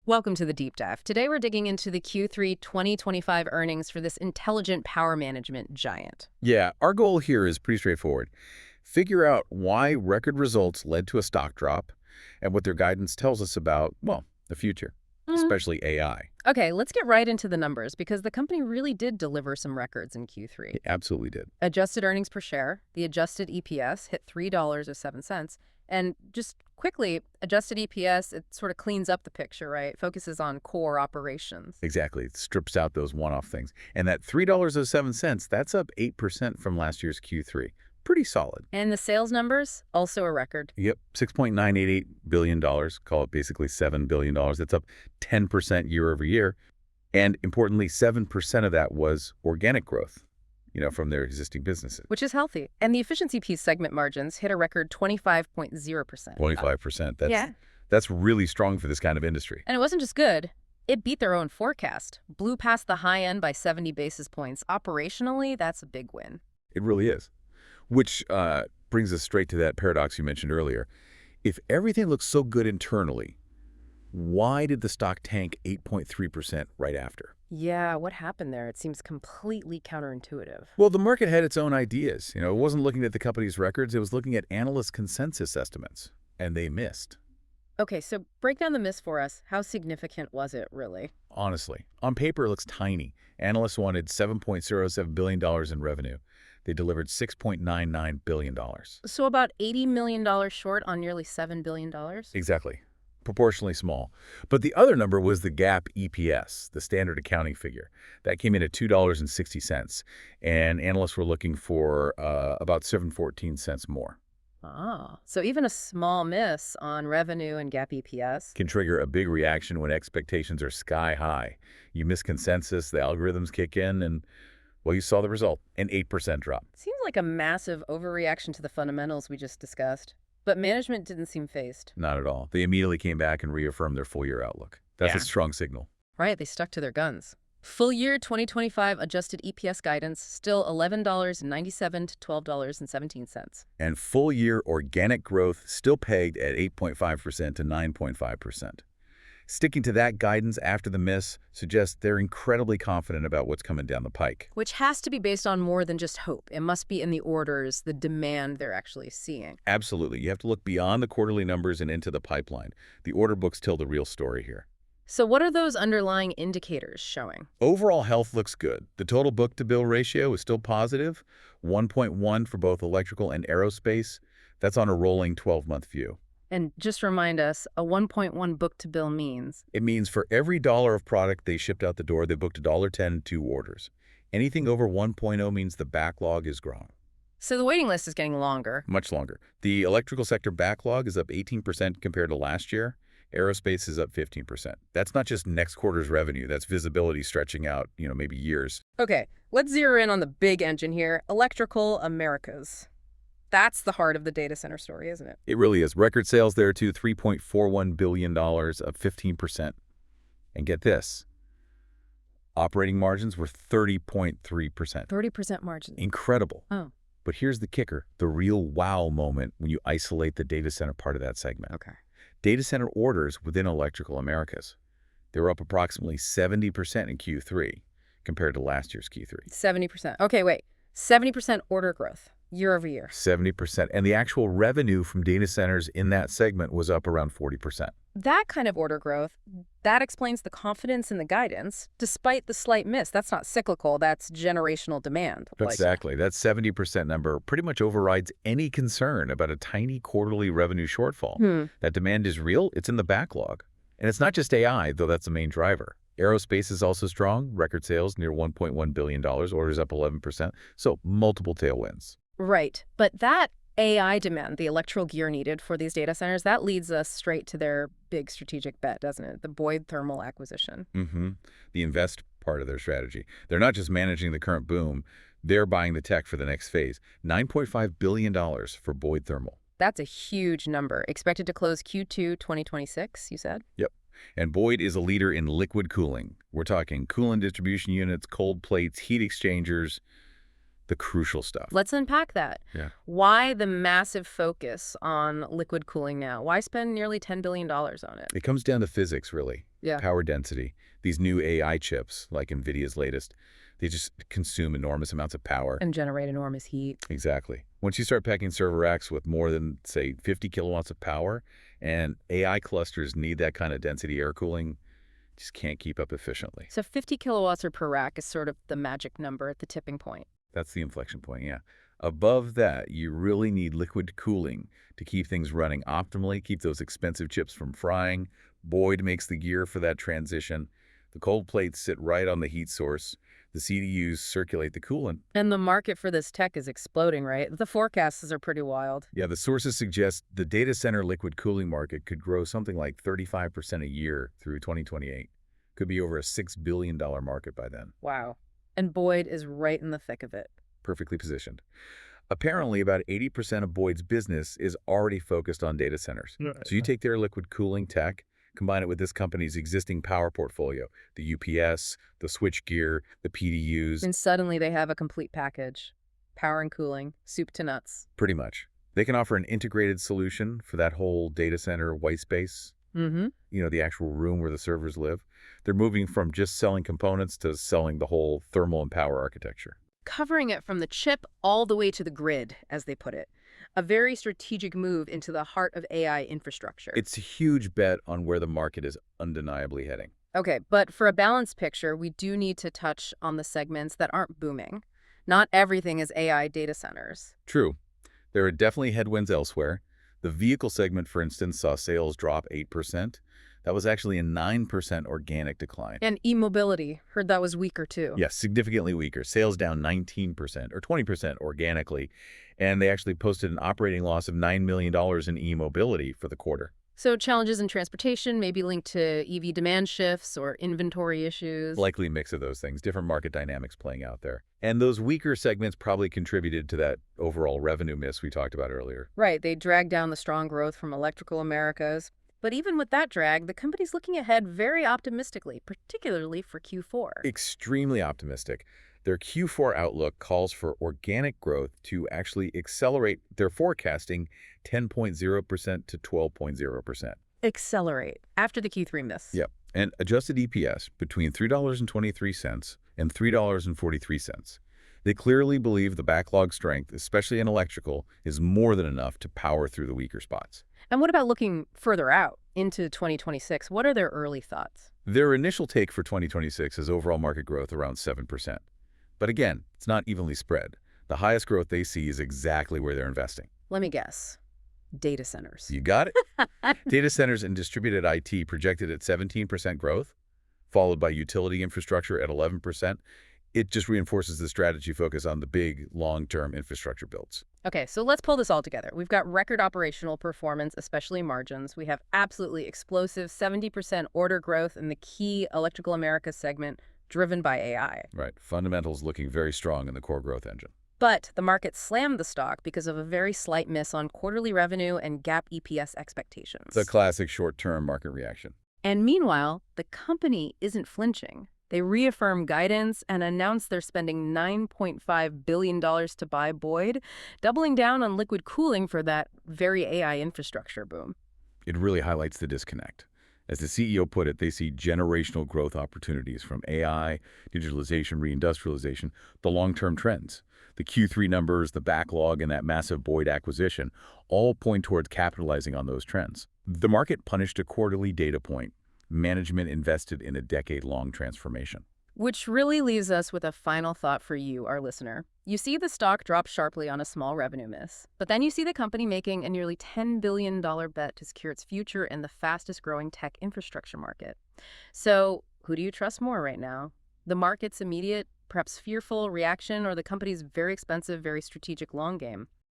Welcome to the Deep Dive. Today we're digging into the Q3 2025 earnings for this intelligent power management giant. Yeah, our goal here is pretty straightforward. Figure out why record results led to a stock drop and what their guidance tells us about, well, the future, especially AI. Okay, let's get right into the numbers because the company really did deliver some records in Q3. It absolutely did. Adjusted earnings per share, the adjusted EPS, hit $3.07. And just quickly, adjusted EPS, it sort of cleans up the picture, right? Focuses on core operations. Exactly. It strips out those one-off things. And that $3.07, that's up 8% from last year's Q3. Pretty solid. And the sales numbers, also a record. Yep, $6.988 billion, call it basically $7 billion. That's up 10% year over year. And importantly, 7% of that was organic growth, from their existing businesses. Which is healthy. And the efficiency piece segment margins hit a record 25.0%. 25%. That's really strong for this kind of industry. And it wasn't just good. It beat their own forecast. Blew past the high end by 70 basis points. Operationally, that's a big win. It really is. Which brings us straight to that paradox you mentioned earlier. If everything looks so good internally, why did the stock tank 8.3% right after? Yeah, what happened there? It seems completely counterintuitive. Well, the market had its own ideas. It wasn't looking at the company's records. It was looking at analyst consensus estimates, and they missed. Okay, so break down the miss for us. How significant was it, really? Honestly, on paper, it looks tiny. Analysts wanted $7.07 billion in revenue. They delivered $6.99 billion. So about $80 million short on nearly $7 billion? Exactly. Proportionally small. But the other number was the GAAP EPS, the standard accounting figure. That came in at $2.60, and analysts were looking for about $7.14 more. So even a small miss on revenue and GAAP EPS Can trigger a big reaction when expectations are sky high. You miss consensus, the algorithms kick in, and, well, you saw the result, an 8% drop. Seems like a massive overreaction to the fundamentals we just discussed. But management didn't seem fazed. Not at all. They immediately came back and reaffirmed their full-year outlook. That's a strong signal. Right, they stuck to their guns. Full year 2025 adjusted EPS guidance still $11.97 to $12.17. And full-year organic growth still pegged at 8.5% to 9.5%. Sticking to that guidance after the miss suggests they're incredibly confident about what's coming down the pike. Which has to be based on more than just hope. It must be in the orders, the demand they're actually seeing. Absolutely. You have to look beyond the quarterly numbers and into the pipeline. The order books tell the real story here. So what are those underlying indicators showing? Overall health looks good. The total book-to-bill ratio is still positive, 1.1 for both electrical and aerospace. That's on a rolling 12-month view. And just remind us, a 1.1 book-to-bill means? It means for every dollar of product they shipped out the door, they booked $1.10 in 2 orders. Anything over 1.0 means the backlog is growing. So the waiting list is getting longer. Much longer. The electrical sector backlog is up 18% compared to last year. Aerospace is up 15%. That's not just next quarter's revenue. That's visibility stretching out, maybe years. Okay, let's zero in on the big engine here, Electrical Americas. That's the heart of the data center story, isn't it? It really is. Record sales there, too, $3.41 billion, up 15%. And get this, operating margins were 30.3%. 30% margin. Incredible. Oh. But here's the kicker, the real wow moment when you isolate the data center part of that segment. Okay. Data center orders within Electrical Americas. They were up approximately 70% in Q3 compared to last year's Q3. 70%. Okay, wait. 70% order growth. Year over year. 70%. And the actual revenue from data centers in that segment was up around 40%. That kind of order growth, that explains the confidence in the guidance, despite the slight miss. That's not cyclical, that's generational demand. Exactly. That 70% number pretty much overrides any concern about a tiny quarterly revenue shortfall. That demand is real, it's in the backlog. And it's not just AI, though that's the main driver. Aerospace is also strong, record sales near $1.1 billion, orders up 11%, so multiple tailwinds. Right. But that AI demand, the electrical gear needed for these data centers, that leads us straight to their big strategic bet, doesn't it? The Boyd Thermal acquisition. The invest part of their strategy. They're not just managing the current boom, they're buying the tech for the next phase. $9.5 billion for Boyd Thermal. That's a huge number. Expected to close Q2 2026, you said? Yep. And Boyd is a leader in liquid cooling. We're talking coolant distribution units, cold plates, heat exchangers. the crucial stuff. Let's unpack that. Yeah. Why the massive focus on liquid cooling now? Why spend nearly $10 billion on it? It comes down to physics, really. Yeah. Power density. These new AI chips, like NVIDIA's latest, they just consume enormous amounts of power. And generate enormous heat. Exactly. Once you start packing server racks with more than, say, 50 kilowatts of power, and AI clusters need that kind of density air cooling, just can't keep up efficiently. So 50 kilowatts per rack is sort of the magic number at the tipping point. That's the inflection point, yeah. Above that, you really need liquid cooling to keep things running optimally, keep those expensive chips from frying. Boyd makes the gear for that transition. The cold plates sit right on the heat source. The CDUs circulate the coolant. And the market for this tech is exploding, right? The forecasts are pretty wild. Yeah, the sources suggest the data center liquid cooling market could grow something like 35% a year through 2028. Could be over a $6 billion market by then. Wow. And Boyd is right in the thick of it. Perfectly positioned. Apparently, about 80% of Boyd's business is already focused on data centers. So you take their liquid cooling tech, combine it with this company's existing power portfolio, the UPS, the switchgear, the PDUs. And suddenly they have a complete package. Power and cooling, soup to nuts. Pretty much. They can offer an integrated solution for that whole data center white space. The actual room where the servers live. They're moving from just selling components to selling the whole thermal and power architecture. Covering it from the chip all the way to the grid, as they put it. A very strategic move into the heart of AI infrastructure. It's a huge bet on where the market is undeniably heading. Okay, but for a balanced picture, we do need to touch on the segments that aren't booming. Not everything is AI data centers. True. There are definitely headwinds elsewhere. The vehicle segment, for instance, saw sales drop 8%. That was actually a 9% organic decline. And e-mobility, heard that was weaker too. Yes, significantly weaker. Sales down 19% or 20% organically. And they actually posted an operating loss of $9 million in e-mobility for the quarter. So challenges in transportation may be linked to EV demand shifts or inventory issues. Likely a mix of those things, different market dynamics playing out there. And those weaker segments probably contributed to that overall revenue miss we talked about earlier. Right, they dragged down the strong growth from Electrical Americas. But even with that drag, the company's looking ahead very optimistically, particularly for Q4. Extremely optimistic. Their Q4 outlook calls for organic growth to actually accelerate. They're forecasting 10.0% to 12.0%. Accelerate after the Q3 miss. Yep. And adjusted EPS between $3.23 and $3.43. They clearly believe the backlog strength, especially in electrical, is more than enough to power through the weaker spots. And what about looking further out into 2026? What are their early thoughts? Their initial take for 2026 is overall market growth around 7%. But again, it's not evenly spread. The highest growth they see is exactly where they're investing. Let me guess. Data centers. You got it? Data centers and distributed IT projected at 17% growth, followed by utility infrastructure at 11%. It just reinforces the strategy focus on the big, long-term infrastructure builds. Okay, so let's pull this all together. We've got record operational performance, especially margins. We have absolutely explosive 70% order growth in the key Electrical Americas segment driven by AI. Right. Fundamentals looking very strong in the core growth engine. But the market slammed the stock because of a very slight miss on quarterly revenue and GAAP EPS expectations. The classic short-term market reaction. And meanwhile, the company isn't flinching. They reaffirm guidance and announce they're spending $9.5 billion to buy Boyd, doubling down on liquid cooling for that very AI infrastructure boom. It really highlights the disconnect. As the CEO put it, they see generational growth opportunities from AI, digitalization, reindustrialization, the long-term trends. The Q3 numbers, the backlog, and that massive Boyd acquisition all point towards capitalizing on those trends. The market punished a quarterly data point. Management invested in a decade-long transformation. Which really leaves us with a final thought for you, our listener. You see the stock drop sharply on a small revenue miss, but then you see the company making a nearly $10 billion bet to secure its future in the fastest-growing tech infrastructure market. So who do you trust more right now? The market's immediate, perhaps fearful reaction, or the company's very expensive, very strategic long game?